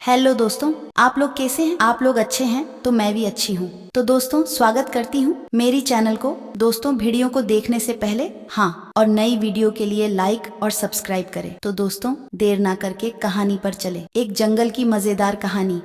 Hello दोस्तों, आप लोग कैसे हैं? आप लोग अच्छे हैं तो मैं भी अच्छी हूँ। तो दोस्तों स्वागत करती हूँ मेरी चैनल को। दोस्तों वीडियो को देखने से पहले और नई वीडियो के लिए लाइक और सब्सक्राइब करें। तो दोस्तों देर ना करके कहानी पर चले। एक जंगल की मजेदार कहानी,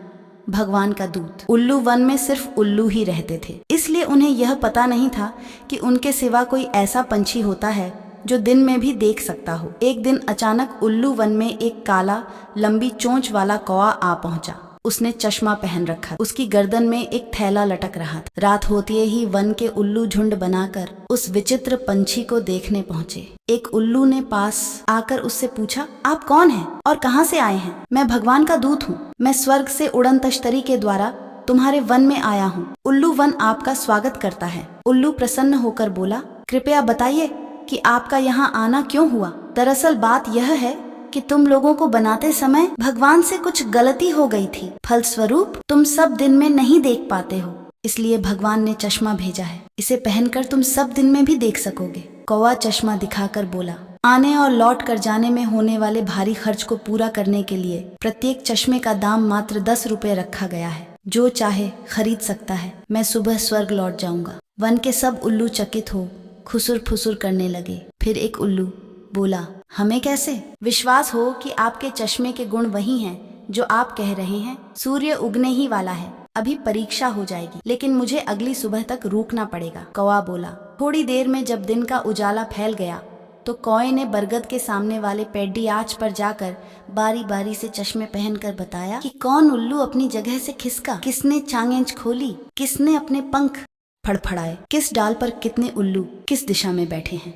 भगवान का दूत। उल्लू वन में सिर्फ उल्लू ही रहते थे, इसलिए उन्हें यह पता नहीं था कि उनके सिवा कोई ऐसा पंछी होता है जो दिन में भी देख सकता हो। एक दिन अचानक उल्लू वन में एक काला लंबी चोंच वाला कौवा आ पहुंचा। उसने चश्मा पहन रखा, उसकी गर्दन में एक थैला लटक रहा था। रात होते ही वन के उल्लू झुंड बनाकर उस विचित्र पंछी को देखने पहुंचे। एक उल्लू ने पास आकर उससे पूछा, आप कौन हैं और कहां से आए हैं? मैं भगवान का दूत हूँ। मैं स्वर्ग से उड़न तश्तरी के द्वारा तुम्हारे वन में आया हूँ। उल्लू वन आपका स्वागत करता है। उल्लू प्रसन्न होकर बोला, कृपया बताइए कि आपका यहाँ आना क्यों हुआ? दरअसल बात यह है कि तुम लोगों को बनाते समय भगवान से कुछ गलती हो गई थी। फलस्वरूप तुम सब दिन में नहीं देख पाते हो, इसलिए भगवान ने चश्मा भेजा है। इसे पहनकर तुम सब दिन में भी देख सकोगे। कौवा चश्मा दिखाकर बोला, आने और लौट कर जाने में होने वाले भारी खर्च को पूरा करने के लिए प्रत्येक चश्मे का दाम मात्र 10 रुपए रखा गया है। जो चाहे खरीद सकता है। मैं सुबह स्वर्ग लौट जाऊंगा। वन के सब उल्लू चकित हो खुसुर फुसुर करने लगे। फिर एक उल्लू बोला, हमें कैसे विश्वास हो कि आपके चश्मे के गुण वही हैं जो आप कह रहे हैं? सूर्य उगने ही वाला है, अभी परीक्षा हो जाएगी, लेकिन मुझे अगली सुबह तक रुकना पड़ेगा। कौवा बोला। थोड़ी देर में जब दिन का उजाला फैल गया तो कौए ने बरगद के सामने वाले पेड्डी आँच पर जाकर बारी बारी से चश्मे पहनकर बताया कि कौन उल्लू अपनी जगह से खिसका, किसने चांगेंच खोली, किसने अपने पंख फड़फड़ाए, किस डाल पर कितने उल्लू किस दिशा में बैठे हैं,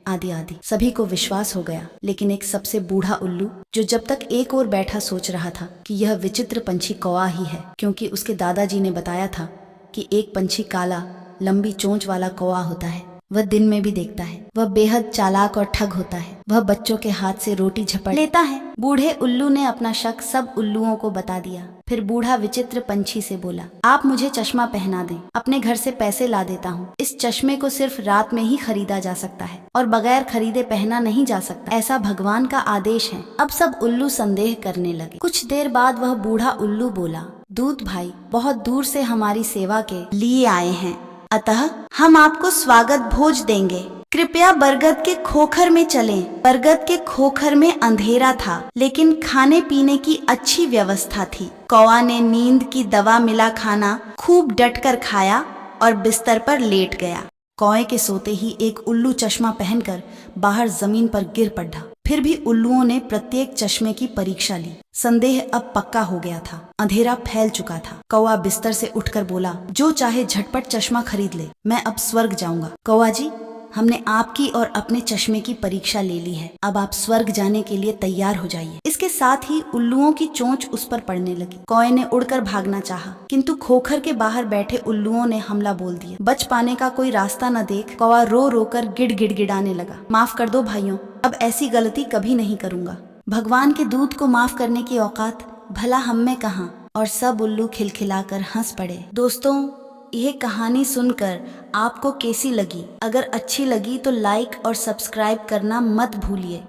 आदि आदि। सभी को विश्वास हो गया, लेकिन एक सबसे बूढ़ा उल्लू जो जब तक एक ओर बैठा सोच रहा था कि यह विचित्र पंछी कौवा ही है, क्योंकि उसके दादाजी ने बताया था कि एक पंछी काला लंबी चोंच वाला कौवा होता है। वह दिन में भी देखता है। वह बेहद चालाक और ठग होता है। वह बच्चों के हाथ से रोटी झपट लेता है। बूढ़े उल्लू ने अपना शक सब उल्लुओं को बता दिया। फिर बूढ़ा विचित्र पंछी से बोला, आप मुझे चश्मा पहना दें, अपने घर से पैसे ला देता हूँ। इस चश्मे को सिर्फ रात में ही खरीदा जा सकता है और बगैर खरीदे पहना नहीं जा सकता, ऐसा भगवान का आदेश है। अब सब उल्लू संदेह करने लगे। कुछ देर बाद वह बूढ़ा उल्लू बोला, दूत भाई बहुत दूर से हमारी सेवा के लिए आए हैं, अतः हम आपको स्वागत भोज देंगे। कृपया बरगद के खोखर में चलें। बरगद के खोखर में अंधेरा था, लेकिन खाने पीने की अच्छी व्यवस्था थी। कौवा ने नींद की दवा मिला खाना खूब डटकर खाया और बिस्तर पर लेट गया। कौए के सोते ही एक उल्लू चश्मा पहनकर बाहर जमीन पर गिर पड़ा। फिर भी उल्लुओं ने प्रत्येक चश्मे की परीक्षा ली। संदेह अब पक्का हो गया था। अंधेरा फैल चुका था। कौवा बिस्तर से उठकर बोला, जो चाहे झटपट चश्मा खरीद ले, मैं अब स्वर्ग जाऊंगा। कौवा जी, हमने आपकी और अपने चश्मे की परीक्षा ले ली है, अब आप स्वर्ग जाने के लिए तैयार हो जाइए। इसके साथ ही उल्लुओं की चोंच उस पर पड़ने लगी। कौए ने उड़कर भागना चाहा, किंतु खोखर के बाहर बैठे उल्लुओं ने हमला बोल दिया। बच पाने का कोई रास्ता न देख कौवा रो रो कर गिड़गिड़ाने लगा। माफ कर दो भाइयों, अब ऐसी गलती कभी नहीं करूंगा। भगवान के दूत को माफ करने की औकात भला हम में कहाँ? और सब उल्लू खिलखिलाकर हंस पड़े। दोस्तों यह कहानी सुनकर आपको कैसी लगी? अगर अच्छी लगी तो लाइक और सब्सक्राइब करना मत भूलिए।